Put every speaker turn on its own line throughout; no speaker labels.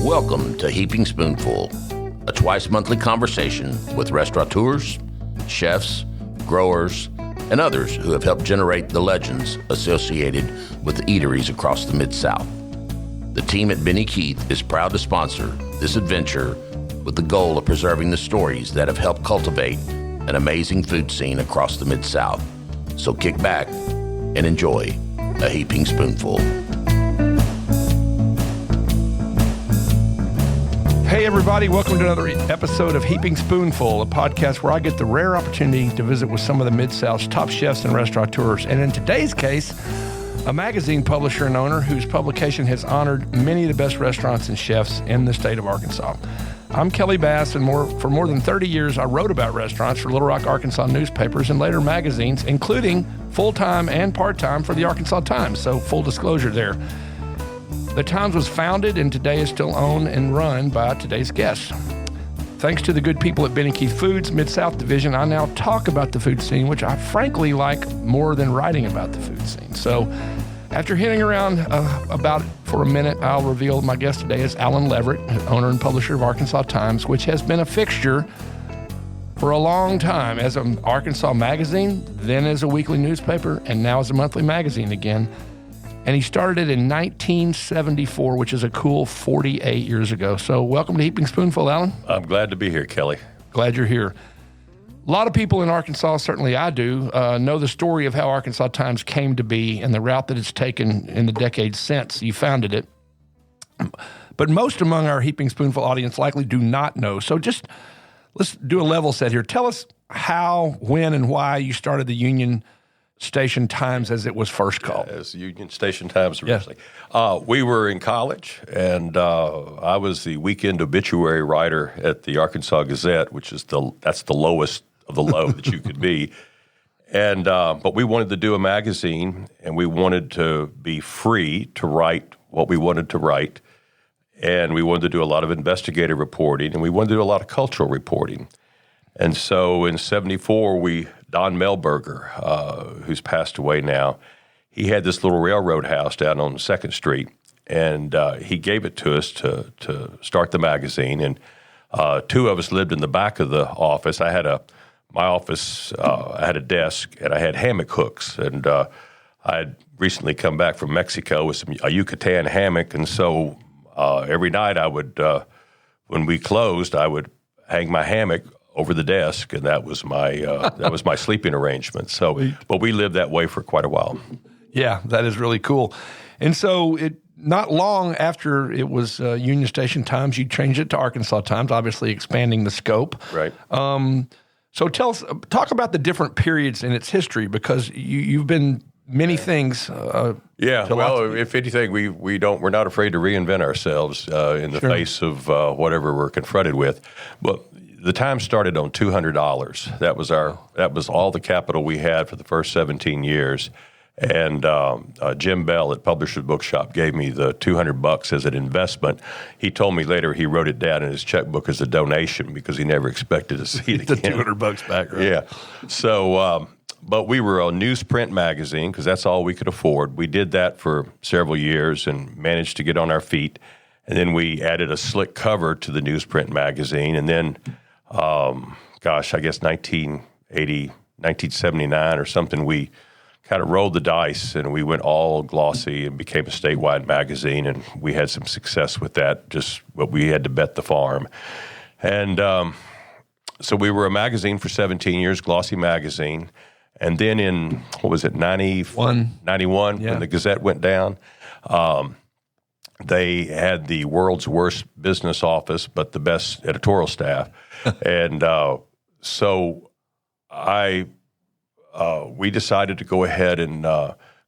Welcome to Heaping Spoonful, a twice-monthly conversation with restaurateurs, chefs, growers, and others who have helped generate the legends associated with eateries across the Mid-South. The team at Benny Keith is proud to sponsor this adventure with the goal of preserving the stories that have helped cultivate an amazing food scene across the Mid-South. So kick back and enjoy a Heaping Spoonful.
Hey everybody, welcome to another episode of Heaping Spoonful, a podcast where I get the rare opportunity to visit with some of the Mid-South's top chefs and restaurateurs. And in today's case, a magazine publisher and owner whose publication has honored many of the best restaurants and chefs in the state of Arkansas. I'm Kelly Bass, and for more than 30 years, I wrote about restaurants for Little Rock, Arkansas newspapers and later magazines, including full-time and part-time for the Arkansas Times, so full disclosure there. The Times was founded and today is still owned and run by today's guests. Thanks to the good people at Benny Keith Foods Mid-South Division, I now talk about the food scene, which I frankly like more than writing about the food scene. So after hitting around about it for a minute, I'll reveal my guest today is Alan Leveritt, owner and publisher of Arkansas Times, which has been a fixture for a long time as an Arkansas magazine, then as a weekly newspaper, and now as a monthly magazine again. And he started it in 1974, which is a cool 48 years ago. So welcome to Heaping Spoonful, Alan.
I'm glad to be here, Kelly.
Glad you're here. A lot of people in Arkansas, certainly I do, know the story of how Arkansas Times came to be and the route that it's taken in the decades since you founded it. But most among our Heaping Spoonful audience likely do not know. So just let's do a level set here. Tell us how, when, and why you started the Union Station Times as it was first called.
As Union Station Times originally. Yes. We were in college, and I was the weekend obituary writer at the Arkansas Gazette, which is that's the lowest of the low that you could be. And but we wanted to do a magazine, and we wanted to be free to write what we wanted to write, and we wanted to do a lot of investigative reporting, and we wanted to do a lot of cultural reporting. And so in 74, Don Melberger, who's passed away now, he had this little railroad house down on 2nd Street, and he gave it to us to start the magazine. And two of us lived in the back of the office. I had a desk, and I had hammock hooks. And I had recently come back from Mexico with a Yucatan hammock, and so every night I would, when we closed, I would hang my hammock over the desk, and that was my sleeping arrangement. So, but we lived that way for quite a while.
Yeah, that is really cool. And so, not long after it was Union Station Times, you changed it to Arkansas Times, obviously expanding the scope.
Right.
So talk about the different periods in its history, because you've been many things.
If anything, we're not afraid to reinvent ourselves in the face of whatever we're confronted with. But the Times started on $200. That was all the capital we had for the first 17 years. And Jim Bell at Publisher's Bookshop gave me the $200 as an investment. He told me later he wrote it down in his checkbook as a donation because he never expected to see it again.
The $200 back, right?
Yeah. So, but we were a newsprint magazine because that's all we could afford. We did that for several years and managed to get on our feet. And then we added a slick cover to the newsprint magazine. And then, I guess 1979 or something, we kind of rolled the dice and we went all glossy and became a statewide magazine. And we had some success with that, but we had to bet the farm. And so we were a magazine for 17 years, glossy magazine. And then in, 91, when the Gazette went down, they had the world's worst business office, but the best editorial staff. And so we decided to go ahead and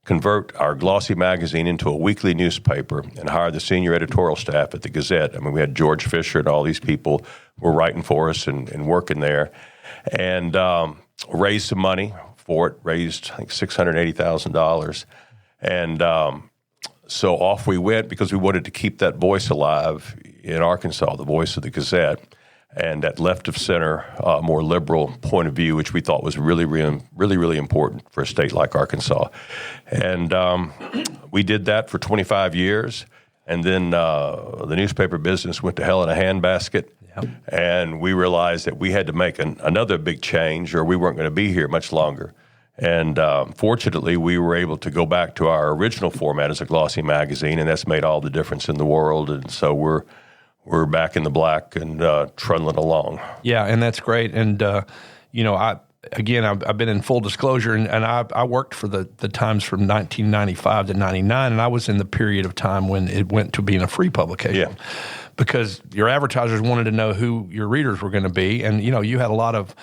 convert our glossy magazine into a weekly newspaper and hire the senior editorial staff at the Gazette. I mean, we had George Fisher and all these people who were writing for us and working there. And raised some money for it, raised, I think, $680,000. And so off we went because we wanted to keep that voice alive in Arkansas, the voice of the Gazette. and that left of center, more liberal point of view, which we thought was really important for a state like Arkansas. And we did that for 25 years. And then the newspaper business went to hell in a handbasket. Yep. And we realized that we had to make another big change, or we weren't going to be here much longer. And fortunately, we were able to go back to our original format as a glossy magazine, and that's made all the difference in the world. And so we're back in the black and trundling along.
Yeah, and that's great. And I've been in full disclosure, and I worked for the Times from 1995 to 99, and I was in the period of time when it went to being a free publication. Yeah. Because your advertisers wanted to know who your readers were going to be, and you had a lot of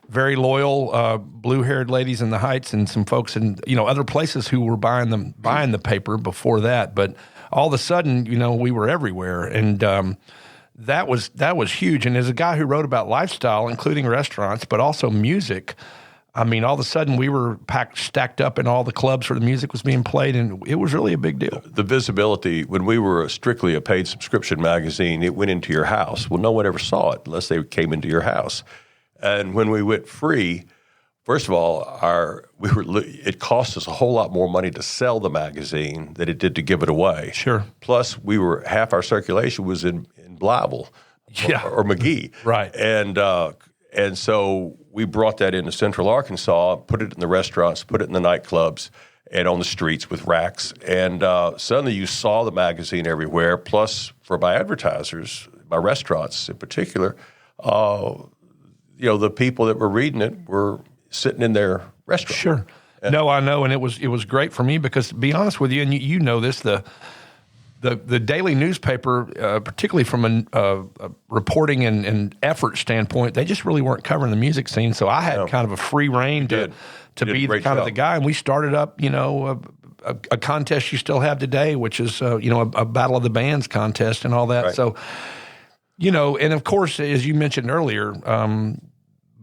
very loyal blue-haired ladies in the Heights and some folks in other places who were buying the paper before that. But all of a sudden, we were everywhere, and that was huge. And as a guy who wrote about lifestyle, including restaurants, but also music, I mean, all of a sudden we were stacked up in all the clubs where the music was being played, and it was really a big deal.
The visibility, when we were strictly a paid subscription magazine, it went into your house. Well, no one ever saw it unless they came into your house. And when we went free, first of all, it cost us a whole lot more money to sell the magazine than it did to give it away.
Sure.
Plus, half our circulation was in Blytheville or McGee.
Right.
And so we brought that into Central Arkansas, put it in the restaurants, put it in the nightclubs, and on the streets with racks. And suddenly you saw the magazine everywhere. Plus, for my advertisers, my restaurants in particular, the people that were reading it were sitting in their restaurant.
Sure. No, I know, and it was great for me because, to be honest with you, and you know this, the daily newspaper, particularly from a reporting and effort standpoint, they just really weren't covering the music scene. So I had kind of a free rein to be the guy, and we started up, a contest you still have today, which is a Battle of the Bands contest and all that. Right. So, and of course, as you mentioned earlier,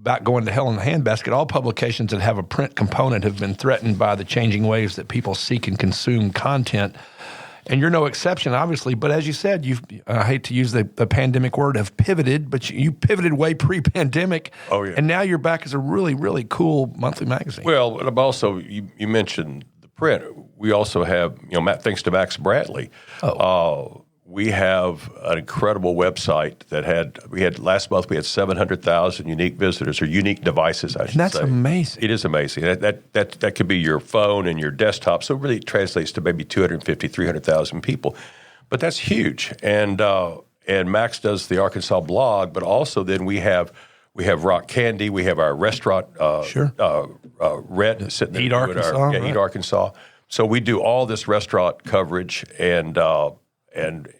about going to hell in the handbasket, all publications that have a print component have been threatened by the changing ways that people seek and consume content. And you're no exception, obviously. But as you said, I hate to use the pandemic word, have pivoted, but you pivoted way pre-pandemic. Oh, yeah. And now you're back as a really, really cool monthly magazine.
Well, and also, you mentioned the print. We also have, thanks to Max Brantley, we have an incredible website that last month we had 700,000 unique visitors, or unique devices, I should say.
And that's amazing.
It is amazing. That could be your phone and your desktop, so it really translates to maybe 250, 300,000 people. But that's huge. And Max does the Arkansas blog, but also then we have Rock Candy, we have our restaurant, Rhett sitting there.
Eat Arkansas.
Eat Arkansas. So we do all this restaurant coverage, and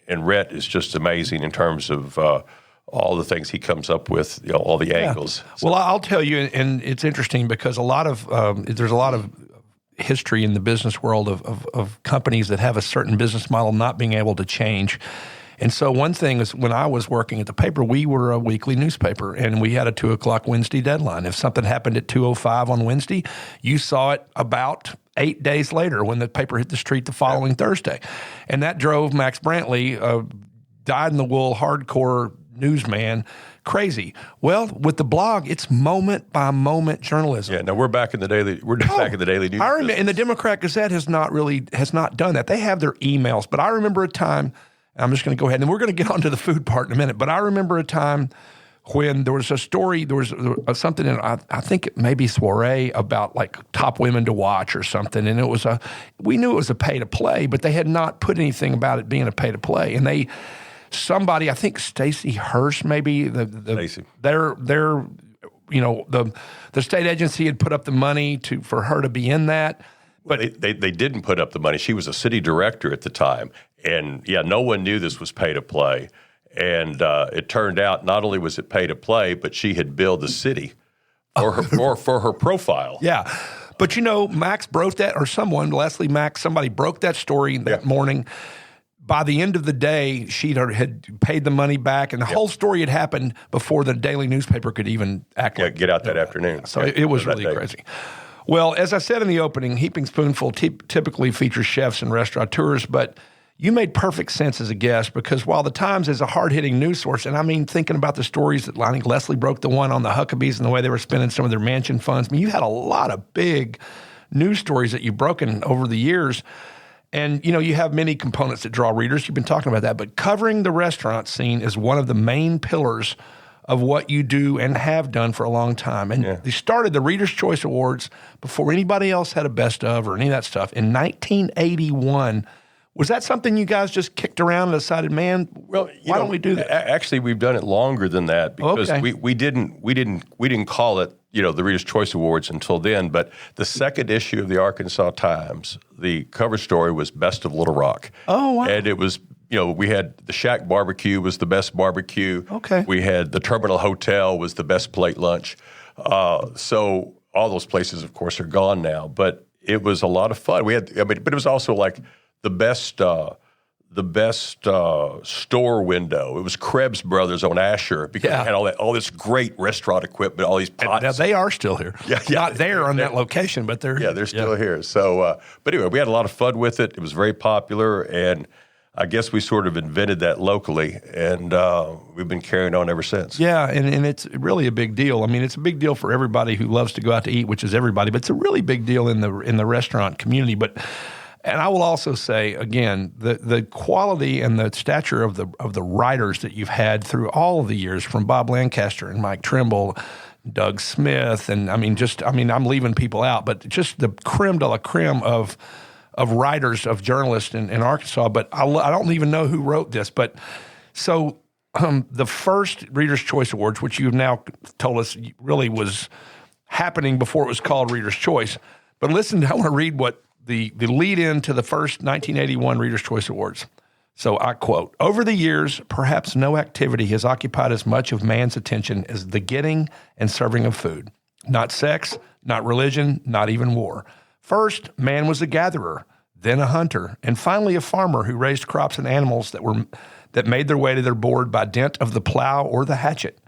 Rhett is just amazing in terms of all the things he comes up with, all the angles.
So. Well, I'll tell you, and it's interesting because there's a lot of history in the business world of companies that have a certain business model not being able to change. And so one thing is, when I was working at the paper, we were a weekly newspaper, and we had a 2:00 Wednesday deadline. If something happened at 2:05 on Wednesday, you saw it about 8 days later when the paper hit the street the following Thursday. And that drove Max Brantley, dyed-in-the-wool, hardcore newsman, crazy. Well, with the blog, it's moment-by-moment journalism.
Yeah, now we're back in the daily news.
I remember, and the Democrat Gazette has not done that. They have their emails, but I remember a time, I'm just going to go ahead, and we're going to get onto the food part in a minute, but I remember a time when there was a story, there was something in, I think it may be Soiree, about like top women to watch or something, and we knew it was a pay-to-play, but they had not put anything about it being a pay-to-play, and somebody, I think Stacey Hirsch, maybe, the state agency had put up the money for her to be in that.
But they didn't put up the money. She was a city director at the time. And, no one knew this was pay-to-play. And it turned out not only was it pay-to-play, but she had billed the city for her profile.
Yeah. But, Max broke that, or Leslie Max, somebody broke that story that morning. By the end of the day, she had paid the money back, and the whole story had happened before the daily newspaper could even
get out that afternoon.
So it was really crazy. Well, as I said in the opening, Heaping Spoonful typically features chefs and restaurateurs, but you made perfect sense as a guest because while the Times is a hard-hitting news source, and I mean, thinking about the stories that I think Leslie broke the one on the Huckabees and the way they were spending some of their mansion funds. I mean, you had a lot of big news stories that you've broken over the years. And, you have many components that draw readers. You've been talking about that. But covering the restaurant scene is one of the main pillars of what you do and have done for a long time. And they started the Reader's Choice Awards before anybody else had a best of or any of that stuff in 1981. Was that something you guys just kicked around and decided, man, why don't we do that?
Actually, we've done it longer than that because we didn't call it, the Reader's Choice Awards until then. But the second issue of the Arkansas Times, the cover story was Best of Little Rock.
Oh, wow.
And it was, we had the Shack Barbecue was the best barbecue.
Okay.
We had the Terminal Hotel was the best plate lunch. So all those places, of course, are gone now. But it was a lot of fun. But it was also like the best store window. It was Krebs Brothers on Asher because it had all this great restaurant equipment, all these pots.
Now they are still here. Not there on that location, but they're
they're still here. So, but anyway, we had a lot of fun with it. It was very popular, and I guess we sort of invented that locally, and we've been carrying on ever since.
Yeah, and it's really a big deal. I mean, it's a big deal for everybody who loves to go out to eat, which is everybody, but it's a really big deal in the restaurant community. And I will also say, again, the quality and the stature of the writers that you've had through all of the years, from Bob Lancaster and Mike Trimble, Doug Smith, and I'm leaving people out, but just the creme de la creme of writers, of journalists in Arkansas. But I don't even know who wrote this. But so the first Reader's Choice Awards, which you've now told us really was happening before it was called Reader's Choice. But listen, I want to read what the lead-in to the first 1981 Reader's Choice Awards. So I quote, "Over the years, perhaps no activity has occupied as much of man's attention as the getting and serving of food. Not sex, not religion, not even war. First, man was a gatherer, then a hunter, and finally a farmer who raised crops and animals that made their way to their board by dint of the plow or the hatchet.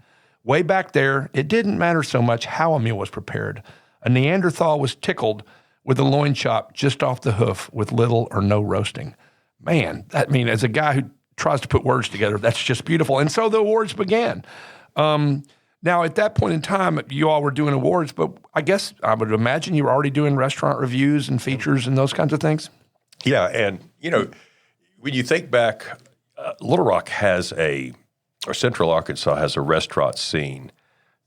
Way back there, it didn't matter so much how a meal was prepared. A Neanderthal was tickled with a loin chop just off the hoof with little or no roasting." Man, as a guy who tries to put words together, that's just beautiful. And so the awards began. Now, at that point in time, you all were doing awards, but I guess I would imagine you were already doing restaurant reviews and features and those kinds of things?
Yeah, and, when you think back, Little Rock or Central Arkansas has a restaurant scene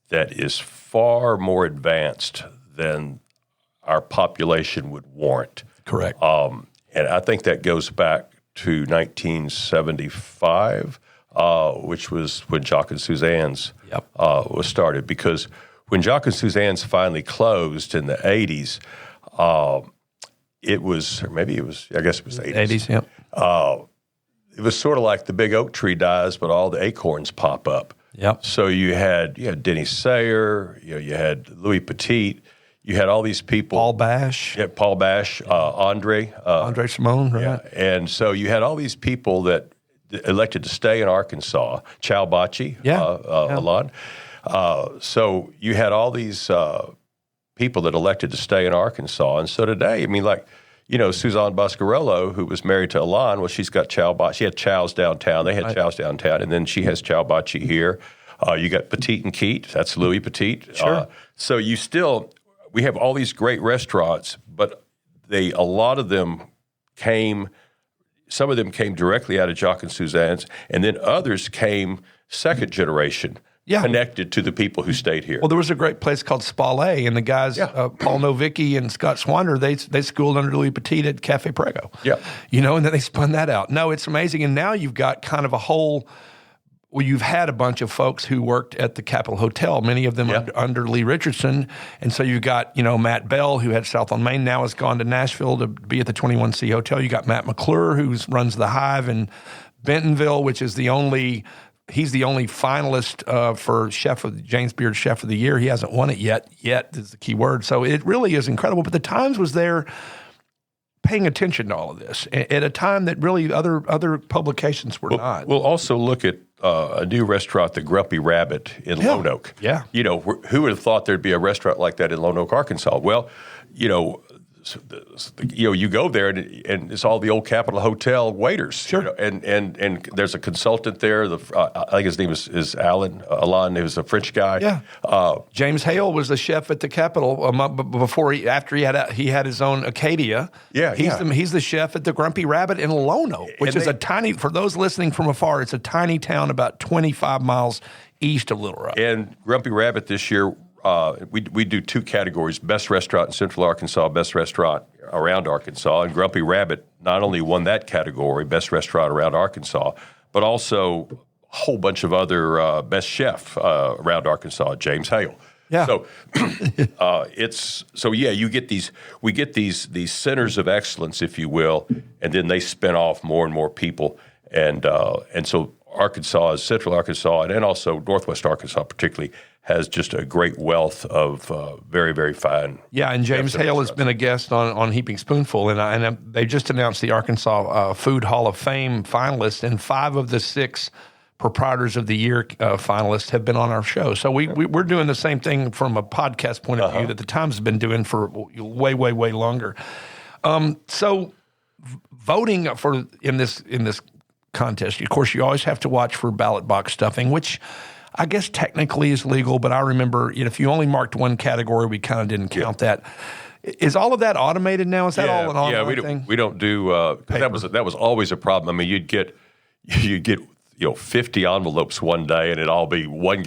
that is far more advanced than our population would warrant.
Correct.
And I think that goes back to 1975, which was when Jock and Suzanne's was started. Because when Jock and Suzanne's finally closed in the 80s, I guess it was the 80s.
Yep.
It was sort of like the big oak tree dies, but all the acorns pop up.
Yep.
So you had Denny Sayer, you had Louis Petit, you had all these people.
Paul Bash.
Yeah, Paul Bash, Andre.
Andre Simone, right?
Yeah. And so you had all these people that elected to stay in Arkansas. Chow Bachi, Alon. So you had all these people that elected to stay in Arkansas. And so today, Suzanne Boscarello, who was married to Alon, well, she's got Chow Bachi. She had Chow's downtown. They had Chow's downtown. And then she has Chow Bachi here. You got Petit and Keat. That's Louis Petit.
Sure.
So we have all these great restaurants, but a lot of them some of them came directly out of Jock and Suzanne's, and then others came second generation, connected to the people who stayed here.
Well, there was a great place called Spallet, and the guys, Paul Novicki and Scott Swander, they schooled under Louis Petit at Cafe Prego.
Yeah.
And then they spun that out. No, it's amazing. And now you've got kind of you've had a bunch of folks who worked at the Capitol Hotel, many of them under Lee Richardson. And so you've got, Matt Bell, who had South on Main, now has gone to Nashville to be at the 21C Hotel. You got Matt McClure, who runs the Hive in Bentonville, which is he's the only finalist for James Beard's Chef of the Year. He hasn't won it yet. Yet is the key word. So it really is incredible. But the Times was there paying attention to all of this at a time that really other publications were not.
We'll also look at a new restaurant, the Grumpy Rabbit in Lone Oak.
Yeah.
Who would have thought there'd be a restaurant like that in Lone Oak, Arkansas? Well, you go there and it's all the old Capitol Hotel waiters.
Sure.
And there's a consultant there. I think his name is Alain. He was a French guy.
Yeah. James Hale was the chef at the Capitol after he had his own Acadia.
Yeah.
He's the chef at the Grumpy Rabbit in Lono, which is a tiny, for those listening from afar, it's a tiny town about 25 miles east of Little Rock.
And Grumpy Rabbit this year, we do 2 categories: best restaurant in Central Arkansas, best restaurant around Arkansas. And Grumpy Rabbit not only won that category, best restaurant around Arkansas, but also a whole bunch of other best chef around Arkansas, James Hale.
Yeah.
So we get these centers of excellence, if you will, and then they spin off more and more people, and so Arkansas, Central Arkansas, and also Northwest Arkansas particularly, has just a great wealth of very, very fine.
Yeah, and James Hale has been a guest on Heaping Spoonful, and they just announced the Arkansas Food Hall of Fame finalists, and 5 of the 6 Proprietors of the Year finalists have been on our show. So we're doing the same thing from a podcast point of view that the Times has been doing for way, way, way longer. So voting in this contest, of course, you always have to watch for ballot box stuffing, which I guess technically is legal, but I remember if you only marked one category, we kind of didn't count that. Is all of that automated now? Is that all an online thing?
We don't do that was always a problem. I mean, you'd get 50 envelopes one day, and it'd all be one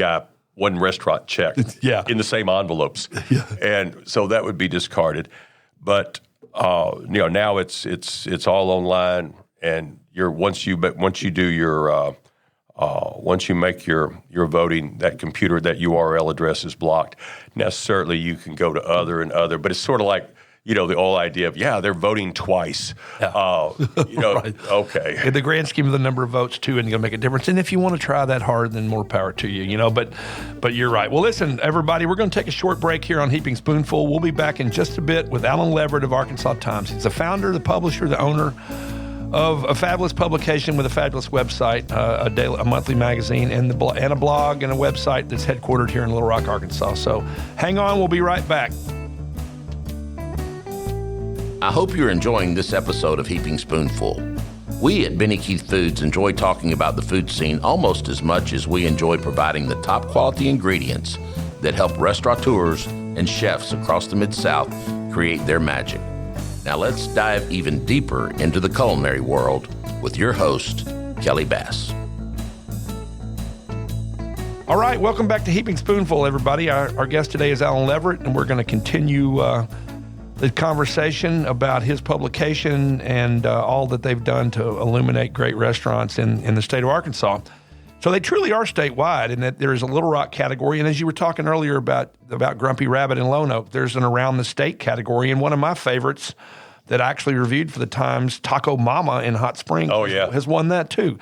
restaurant check in the same envelopes. Yeah. And so that would be discarded. But now it's all online, and once you make your voting, that URL address is blocked. Now, certainly you can go to other, but it's sort of like, the whole idea of, they're voting twice. Yeah.
Right.
Okay.
In the grand scheme of the number of votes, too, and you'll make a difference. And if you want to try that hard, then more power to you, but you're right. Well, listen, everybody, we're going to take a short break here on Heaping Spoonful. We'll be back in just a bit with Alan Leveritt of Arkansas Times. He's the founder, the publisher, the owner of a fabulous publication with a fabulous website, a monthly magazine, and a blog and a website that's headquartered here in Little Rock, Arkansas. So hang on, we'll be right back.
I hope you're enjoying this episode of Heaping Spoonful. We at Benny Keith Foods enjoy talking about the food scene almost as much as we enjoy providing the top quality ingredients that help restaurateurs and chefs across the Mid-South create their magic. Now let's dive even deeper into the culinary world with your host, Kelly Bass.
All right, welcome back to Heaping Spoonful, everybody. Our guest today is Alan Leveritt, and we're going to continue the conversation about his publication and all that they've done to illuminate great restaurants in the state of Arkansas. So they truly are statewide in that there is a Little Rock category. And as you were talking earlier about Grumpy Rabbit and Lone Oak, there's an around the state category. And one of my favorites that I actually reviewed for the Times, Taco Mama in Hot Springs, has won that too.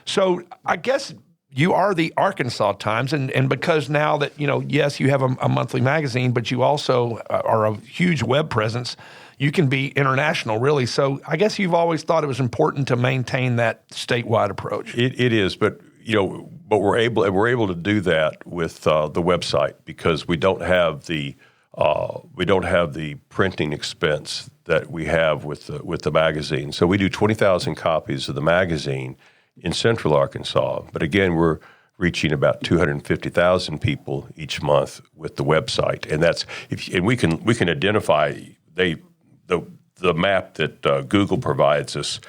So I guess you are the Arkansas Times, and because now that, yes, you have a monthly magazine, but you also are a huge web presence, you can be international, really. So I guess you've always thought it was important to maintain that statewide approach.
It is, but we're able to do that with the website because we don't have the printing expense that we have with the magazine. So we do 20,000 copies of the magazine in Central Arkansas, but again, we're reaching about 250,000 people each month with the website, and we can identify the map that Google provides us.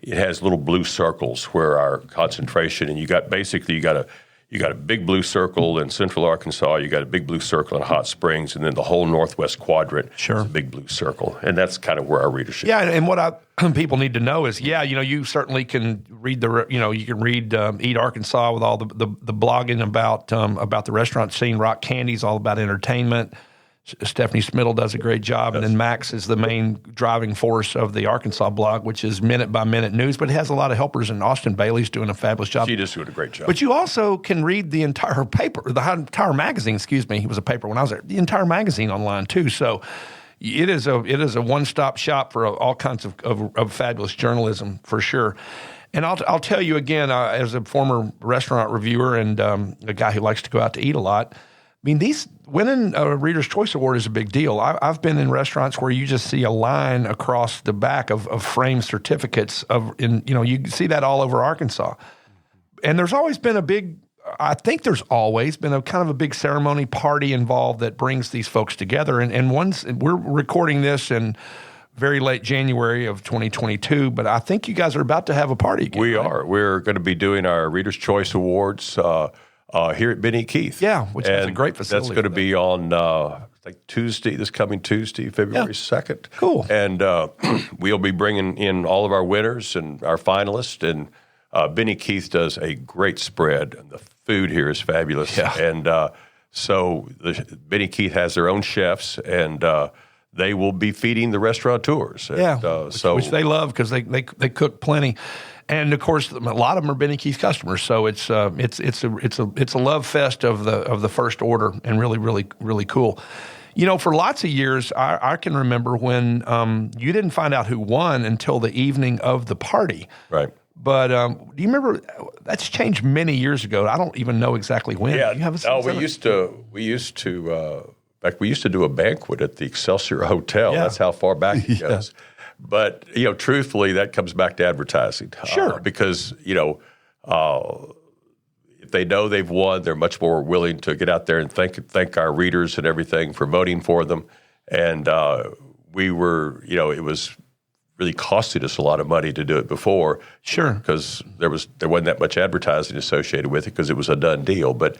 It has little blue circles where our concentration, and you got a big blue circle in Central Arkansas, you got a big blue circle in Hot Springs, and then the whole northwest quadrant is a big blue circle, and that's kind of where our readership.
Yeah, and what people need to know is, you certainly can read Eat Arkansas with all the blogging about the restaurant scene. Rock Candy's all about entertainment. Stephanie Smittle does a great job, and then Max is the main driving force of the Arkansas blog, which is minute-by-minute news, but it has a lot of helpers, and Austin Bailey's doing a fabulous job.
She does doing a great job.
But you also can read the entire paper, the entire magazine, he was a paper when I was there, the entire magazine online, too. So it is a one-stop shop for all kinds of fabulous journalism, for sure. And I'll tell you again, as a former restaurant reviewer and a guy who likes to go out to eat a lot, mean, winning a Reader's Choice Award is a big deal. I've been in restaurants where you just see a line across the back of framed certificates you see that all over Arkansas. And there's always been I think there's always been a kind of a big ceremony party involved that brings these folks together. And we're recording this in very late January of 2022, but I think you guys are about to have a party again.
We
right?
are. We're going to be doing our Reader's Choice Awards here at Benny Keith.
Yeah, which is a great facility.
That's going to be on this coming Tuesday, February 2nd.
Cool.
And we'll be bringing in all of our winners and our finalists. And Benny Keith does a great spread. The food here is fabulous.
Yeah.
And so Benny Keith has their own chefs, and they will be feeding the restaurateurs.
Which they love because they cook plenty. And of course, a lot of them are Benny Keith customers, so it's a love fest of the first order, and really, really, really cool. For lots of years, I can remember when you didn't find out who won until the evening of the party.
Right.
But do you remember? That's changed many years ago. I don't even know exactly when.
Yeah.
You have a
we used to. In fact, we used to do a banquet at the Excelsior Hotel.
Yeah.
That's how far back it goes. But, truthfully, that comes back to advertising.
Sure.
Because, if they know they've won, they're much more willing to get out there and thank our readers and everything for voting for them. And we were, it was really costing us a lot of money to do it before.
Sure.
Because there wasn't that much advertising associated with it because it was a done deal. But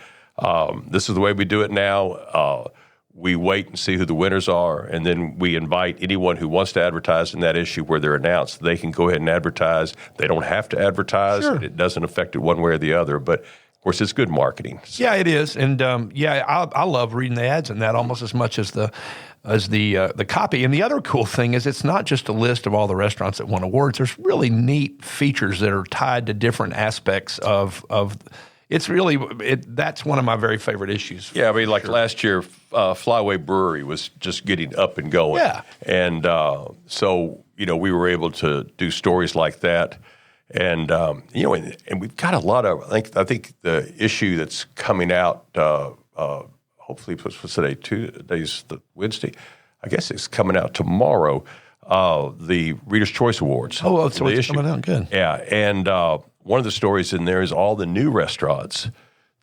this is the way we do it now. We wait and see who the winners are, and then we invite anyone who wants to advertise in that issue where they're announced. They can go ahead and advertise. They don't have to advertise.
Sure.
It doesn't affect it one way or the other. But, of course, it's good marketing. So.
Yeah, it is. And, I love reading the ads in that almost as much as the copy. And the other cool thing is it's not just a list of all the restaurants that won awards. There's really neat features that are tied to different aspects of it's really that's one of my very favorite issues.
Yeah, I mean, last year, Flyway Brewery was just getting up and going.
Yeah.
And so, we were able to do stories like that. And, and we've got a lot of, I think the issue that's coming out, hopefully, what's today? Today's the Wednesday. I guess it's coming out tomorrow, the Reader's Choice Awards.
Oh, so it's coming out. Good.
Yeah, and one of the stories in there is all the new restaurants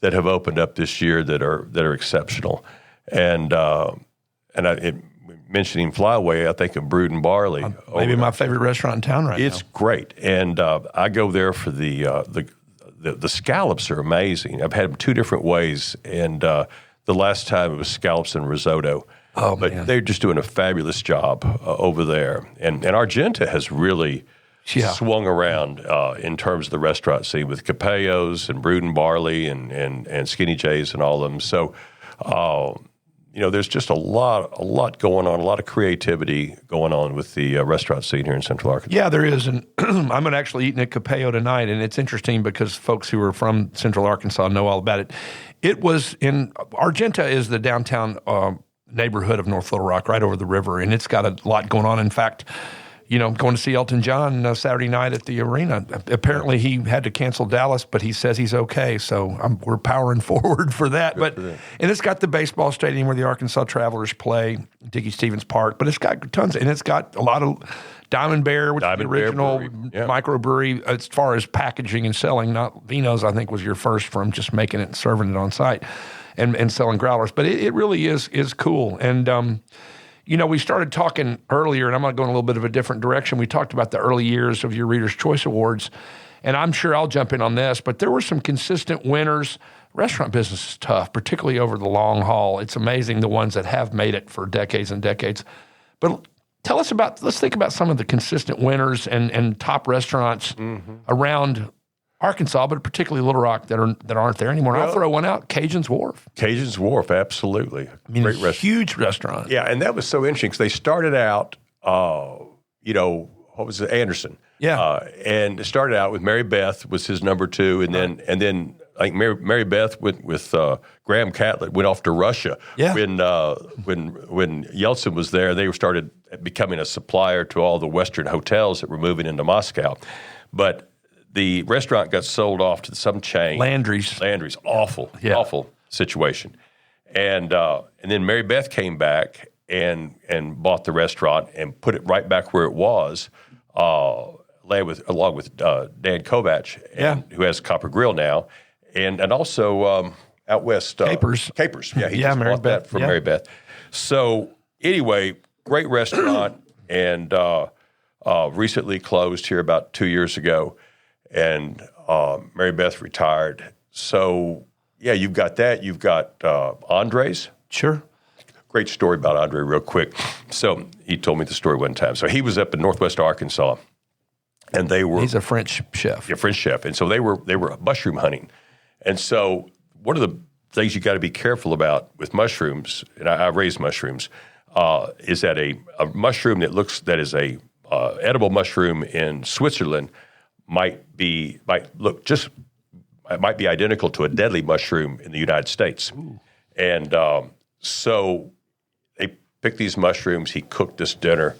that have opened up this year that are exceptional. And mentioning Flyway, I think of Brewed and Barley.
Maybe my favorite restaurant in town right now.
It's great, and I go there for the scallops are amazing. I've had them two different ways, and the last time it was scallops and risotto.
Oh,
but
man.
they're just doing a fabulous job over there, and Argenta has really swung around in terms of the restaurant scene with Capello's and Brewed and Barley and Skinny J's and all of them. So, there's just a lot going on, a lot of creativity going on with the restaurant scene here in Central Arkansas.
Yeah, there is. And I'm going to actually eat in a Capello tonight. And it's interesting because folks who are from Central Arkansas know all about it. It was in Argenta is the downtown neighborhood of North Little Rock, right over the river. And it's got a lot going on. In fact, going to see Elton John Saturday night at the arena. Apparently, he had to cancel Dallas, but he says he's okay. So we're powering forward for that. And it's got the baseball stadium where the Arkansas Travelers play, Dickey Stevens Park. But it's got tons, and it's got a lot of Diamond Bear, which is the original microbrewery as far as packaging and selling. Not Vino's, I think, was your first from just making it and serving it on site and selling growlers. But it really is cool. And we started talking earlier, and I'm going to go in a little bit of a different direction. We talked about the early years of your Reader's Choice Awards, and I'm sure I'll jump in on this, but there were some consistent winners. Restaurant business is tough, particularly over the long haul. It's amazing the ones that have made it for decades and decades. But let's think about some of the consistent winners and top restaurants around Arkansas, but particularly Little Rock that aren't there anymore. I'll throw one out, Cajun's Wharf.
Cajun's Wharf, absolutely.
I mean, great restaurant. Huge restaurant.
Yeah, and that was so interesting because they started out, what was it, Anderson.
Yeah.
And it started out with Mary Beth was his number two, and then I think Mary Beth went with Graham Catlett went off to Russia.
Yeah.
When Yeltsin was there, they started becoming a supplier to all the Western hotels that were moving into Moscow. But the restaurant got sold off to some chain.
Landry's.
Awful situation. And then Mary Beth came back and bought the restaurant and put it right back where it was, along with Dan Kovach, who has Copper Grill now, and also out west.
Capers.
Yeah, he just
Mary
bought
Beth,
that from Mary Beth. So anyway, great restaurant, and recently closed here about 2 years ago, and Mary Beth retired. So yeah, you've got that. You've got Andre's.
Sure.
Great story about Andre real quick. So he told me the story one time. So he was up in Northwest Arkansas, and he's
a French chef.
Yeah, French chef. And so they were mushroom hunting. And so one of the things you got to be careful about with mushrooms, and I raise mushrooms, is that a mushroom that is a edible mushroom in Switzerland might be identical to a deadly mushroom in the United States. Ooh. And so they picked these mushrooms. He cooked this dinner,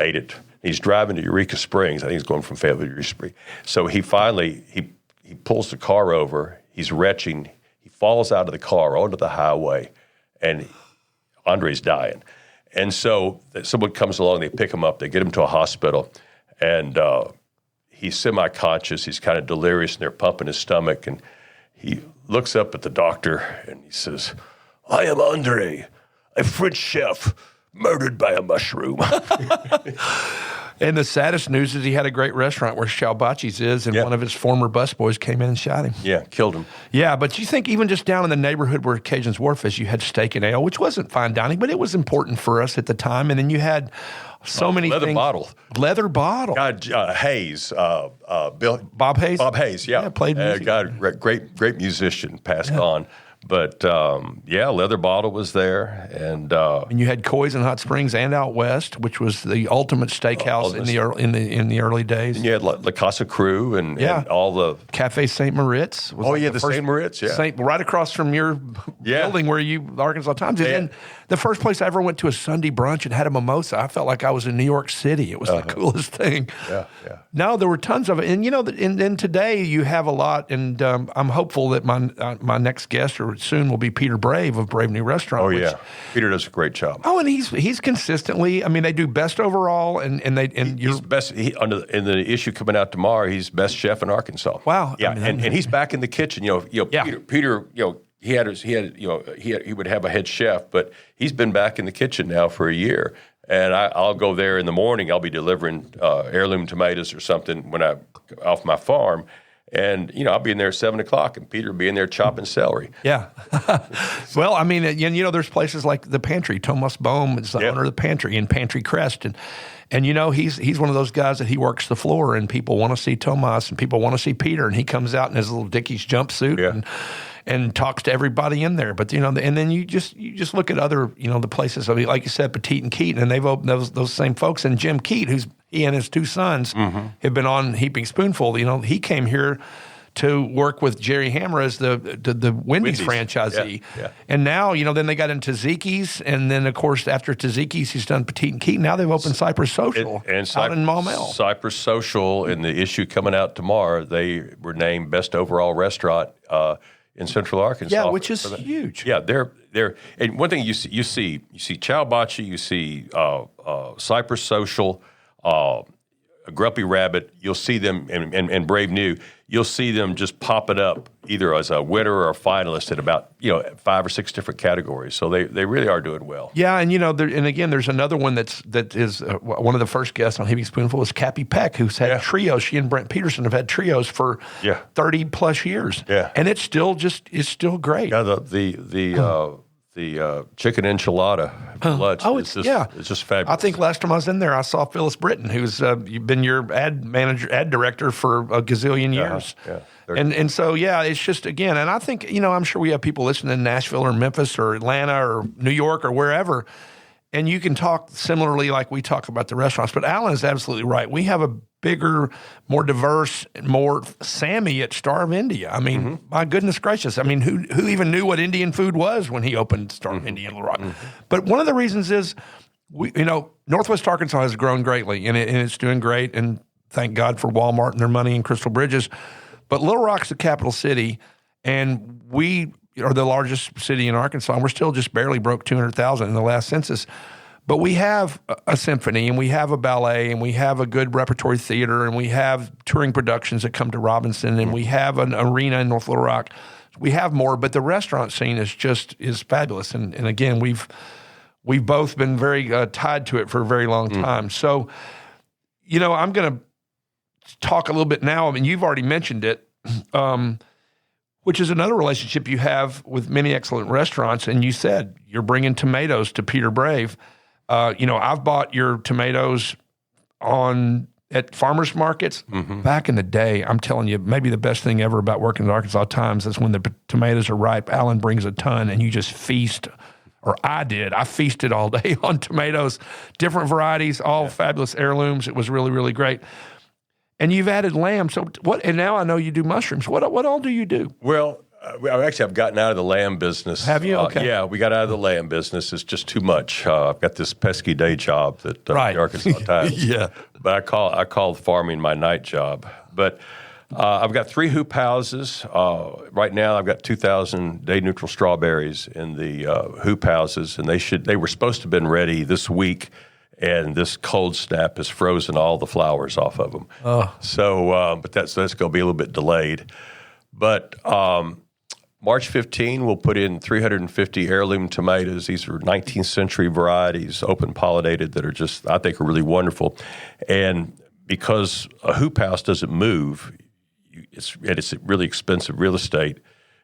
ate it. He's driving to Eureka Springs. I think he's going from Fayetteville to Eureka Springs. So he finally he pulls the car over. He's retching. He falls out of the car onto the highway, and Andre's dying. And so someone comes along. They pick him up. They get him to a hospital, and he's semi-conscious. He's kind of delirious, and they're pumping his stomach. And he looks up at the doctor, and he says, "I am Andre, a French chef murdered by a mushroom."
And the saddest news is he had a great restaurant where Shalbachi's is, and one of his former busboys came in and shot him.
Yeah, killed him.
Yeah, but you think even just down in the neighborhood where Cajun's Wharf is, you had Steak and Ale, which wasn't fine dining, but it was important for us at the time. And then you had so many
leather
things. Leather bottle.
God, Hayes,
Bob Hayes?
Bob Hayes, yeah.
Played music.
God, great musician, passed on. But Leather Bottle was there, and
you had Coy's in Hot Springs and out west, which was the ultimate steakhouse in the early days.
And you had La Casa Crew and all the
Cafe St. Moritz.
The St. Moritz,
right across from your building where the Arkansas Times is. And the first place I ever went to a Sunday brunch and had a mimosa, I felt like I was in New York City. It was the coolest thing.
Yeah.
No, there were tons of it, and and today you have a lot. And I'm hopeful that my next guest or soon will be Peter Brave of Brave New Restaurant.
Oh, yeah. Peter does a great job.
Oh, and he's consistently, they do best overall,
he's best, in the issue coming out tomorrow, he's best chef in Arkansas.
Wow.
Yeah, and he's back in the kitchen. Peter, he would have a head chef, but he's been back in the kitchen now for a year. And I'll go there in the morning. I'll be delivering heirloom tomatoes or something when I'm off my farm. And, I'll be in there at 7 o'clock, and Peter will be in there chopping celery.
Yeah. Well, there's places like the Pantry. Tomas Bohm is the owner of the Pantry in Pantry Crest. And he's one of those guys that he works the floor, and people want to see Tomas, and people want to see Peter, and he comes out in his little Dickies jumpsuit and talks to everybody in there. But, and then you just look at other, the places. Like you said, Petite and Keaton, and they've opened those same folks. And Jim Keat, he and his two sons have been on Heaping Spoonful. He came here to work with Jerry Hammer as the Wendy's franchisee.
Yeah.
And now, then they got into Tzatziki's, and then, of course, after Tzatziki's, he's done Petite and Keaton. Now they've opened Cypress Social out in Maumelle.
Cypress Social, in the issue coming out tomorrow, they were named Best Overall Restaurant in Central Arkansas.
Yeah, which is huge.
Yeah, they're and one thing you see Chow Bachi, you see Cypress Social, Grumpy Rabbit. You'll see them and Brave New. You'll see them just popping up either as a winner or a finalist in about 5 or 6 different categories. So they really are doing well.
Yeah, and again, there's another one that is one of the first guests on Heaping Spoonful is Cappy Peck, who's had trios. She and Brent Peterson have had trios for 30 plus years.
Yeah,
and it's still great.
Yeah, the chicken enchilada lunch. It's just fabulous.
I think last time I was in there, I saw Phyllis Britton, who's been your ad director for a gazillion years. And so, it's just, again, and I think, I'm sure we have people listening in Nashville or Memphis or Atlanta or New York or wherever, and you can talk similarly like we talk about the restaurants. But Alan is absolutely right. We have a bigger, more diverse, more Sammy at Star of India. My goodness gracious. Who even knew what Indian food was when he opened Star of India in Little Rock? But one of the reasons is, Northwest Arkansas has grown greatly, and it's doing great. And thank God for Walmart and their money in Crystal Bridges. But Little Rock's the capital city, and we are the largest city in Arkansas, and we're still just barely broke 200,000 in the last census. But we have a symphony, and we have a ballet, and we have a good repertory theater, and we have touring productions that come to Robinson, and we have an arena in North Little Rock. We have more, but the restaurant scene is fabulous. And again, we've both been very tied to it for a very long time. So, I'm going to talk a little bit now. I mean, you've already mentioned it, which is another relationship you have with many excellent restaurants. And you said you're bringing tomatoes to Peter Brave. I've bought your tomatoes at farmers markets back in the day. I'm telling you, maybe the best thing ever about working at Arkansas Times is when the tomatoes are ripe, Alan brings a ton and you just feast, or I did. I feasted all day on tomatoes, different varieties, all fabulous heirlooms. It was really, really great. And you've added lamb. So what? And now I know you do mushrooms. What all do you do?
Well, I've gotten out of the lamb business.
Have you? Okay.
Yeah, we got out of the lamb business. It's just too much. I've got this pesky day job that the Arkansas Times.
Yeah.
But I call farming my night job. But I've got 3 hoop houses. Right now I've got 2,000 day-neutral strawberries in the hoop houses, and they were supposed to have been ready this week, and this cold snap has frozen all the flowers off of them.
Oh.
So, but that's going to be a little bit delayed. But March 15, we'll put in 350 heirloom tomatoes. These are 19th century varieties, open pollinated, that are just, I think, are really wonderful. And because a hoop house doesn't move, it's really expensive real estate,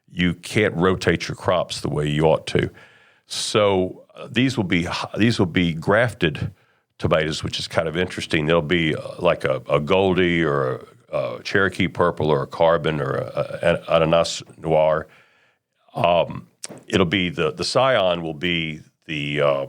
you can't rotate your crops the way you ought to. So these will be grafted tomatoes, which is kind of interesting. They'll be like a Goldie or a Cherokee Purple or a Carbon or an Ananas Noir. It'll be the scion will be the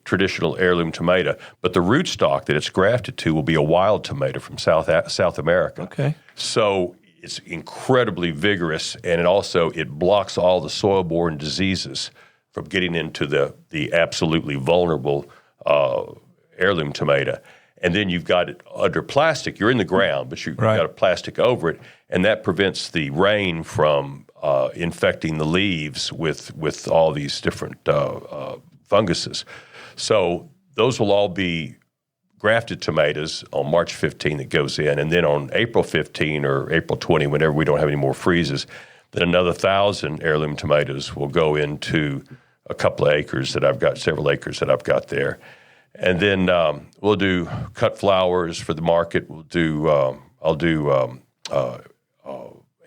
traditional heirloom tomato, but the rootstock that it's grafted to will be a wild tomato from South America.
Okay.
So it's incredibly vigorous, and it blocks all the soil-borne diseases from getting into the absolutely vulnerable heirloom tomato. And then you've got it under plastic. You're in the ground, but you've got a plastic over it, and that prevents the rain from infecting the leaves with all these different funguses. So those will all be grafted tomatoes on March 15 that goes in, and then on April 15 or April 20, whenever we don't have any more freezes, then another 1,000 heirloom tomatoes will go into a couple of acres that I've got, several acres that I've got there. And then we'll do cut flowers for the market. I'll do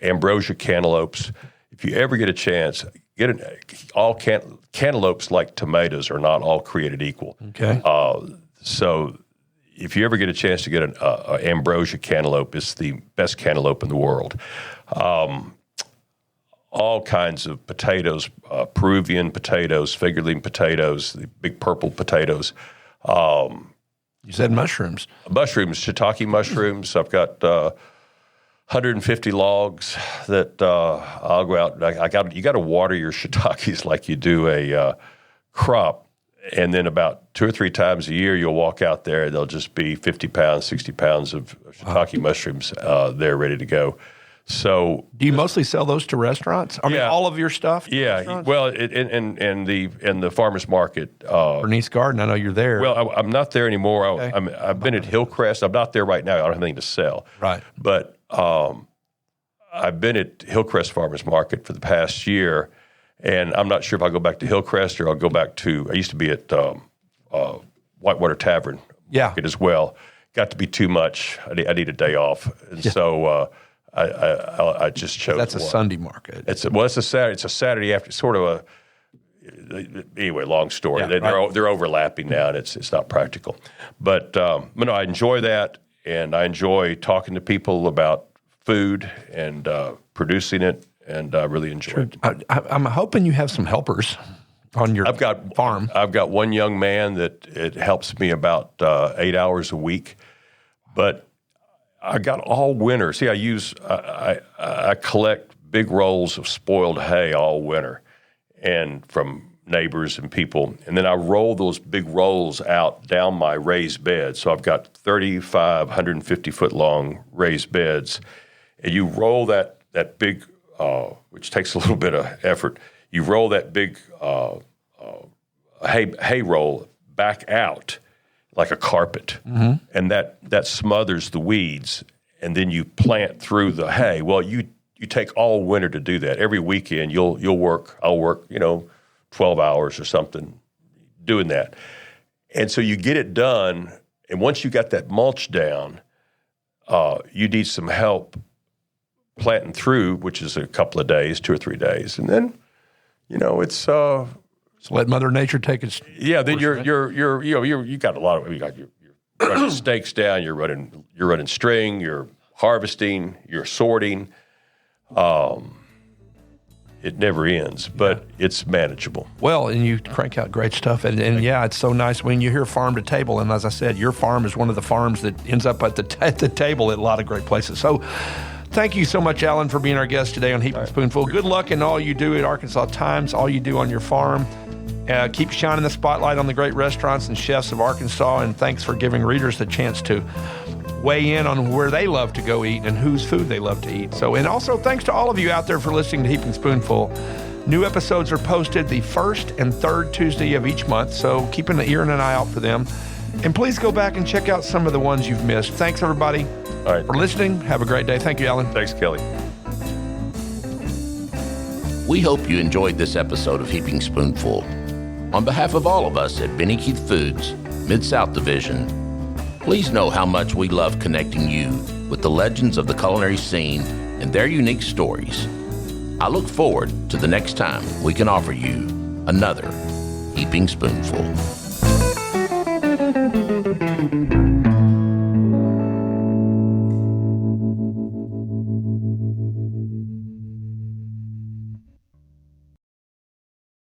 ambrosia cantaloupes. If you ever get a chance, cantaloupes, like tomatoes, are not all created equal.
Okay.
So if you ever get a chance to get an ambrosia cantaloupe, it's the best cantaloupe in the world. All kinds of potatoes, Peruvian potatoes, figurine potatoes, the big purple potatoes.
You said mushrooms.
Mushrooms, shiitake mushrooms. I've got 150 logs that I'll go out. You got to water your shiitakes like you do a crop, and then about 2 or 3 times a year you'll walk out there and there'll just be 50 pounds, 60 pounds of shiitake mushrooms there ready to go. So,
do you mostly sell those to restaurants? I mean, all of your stuff?
Yeah. Well, in the farmers market,
Bernice Garden. I know you're there.
Well, I'm not there anymore.
Okay.
I've been at Hillcrest. I'm not there right now. I don't have anything to sell.
Right.
But I've been at Hillcrest Farmers Market for the past year, and I'm not sure if I'll go back to Hillcrest or I'll go back to. I used to be at Whitewater Tavern Market as well. Got to be too much. I need a day off, and so. I just chose.
That's a Sunday market.
It's a Saturday after, sort of anyway. Long story. They're overlapping now, and it's not practical. But no, I enjoy that, and I enjoy talking to people about food and producing it, and I really enjoy it.
I'm hoping you have some helpers on your farm.
I've got one young man that it helps me about 8 hours a week, but I got all winter. See, I collect big rolls of spoiled hay all winter, and from neighbors and people, and then I roll those big rolls out down my raised bed. So I've got 35, 150 foot long raised beds, and you roll that big which takes a little bit of effort. You roll that big hay roll back out like a carpet, and that smothers the weeds, and then you plant through the hay. Well, you take all winter to do that. Every weekend I'll work 12 hours or something doing that. And so you get it done, and once you got that mulch down, you need some help planting through, which is a couple of days, 2 or 3 days, and then it's
So let Mother Nature take its.
yeah. Then you got a lot of you're running stakes down, you're running string, you're harvesting, you're sorting. It never ends, but it's manageable.
Well, and you crank out great stuff. And yeah, it's so nice when you hear farm to table. And as I said, your farm is one of the farms that ends up at the table at a lot of great places. So thank you so much, Alan, for being our guest today on Heaping Spoonful. Good luck in all you do at Arkansas Times, all you do on your farm. Keep shining the spotlight on the great restaurants and chefs of Arkansas. And thanks for giving readers the chance to weigh in on where they love to go eat and whose food they love to eat. So, and also thanks to all of you out there for listening to Heaping Spoonful. New episodes are posted the first and third Tuesday of each month, so keep an ear and an eye out for them. And please go back and check out some of the ones you've missed. Thanks, everybody, for listening. Have a great day. Thank you, Alan.
Thanks, Kelly.
We hope you enjoyed this episode of Heaping Spoonful. On behalf of all of us at Benny Keith Foods, Mid-South Division, please know how much we love connecting you with the legends of the culinary scene and their unique stories. I look forward to the next time we can offer you another Heaping Spoonful.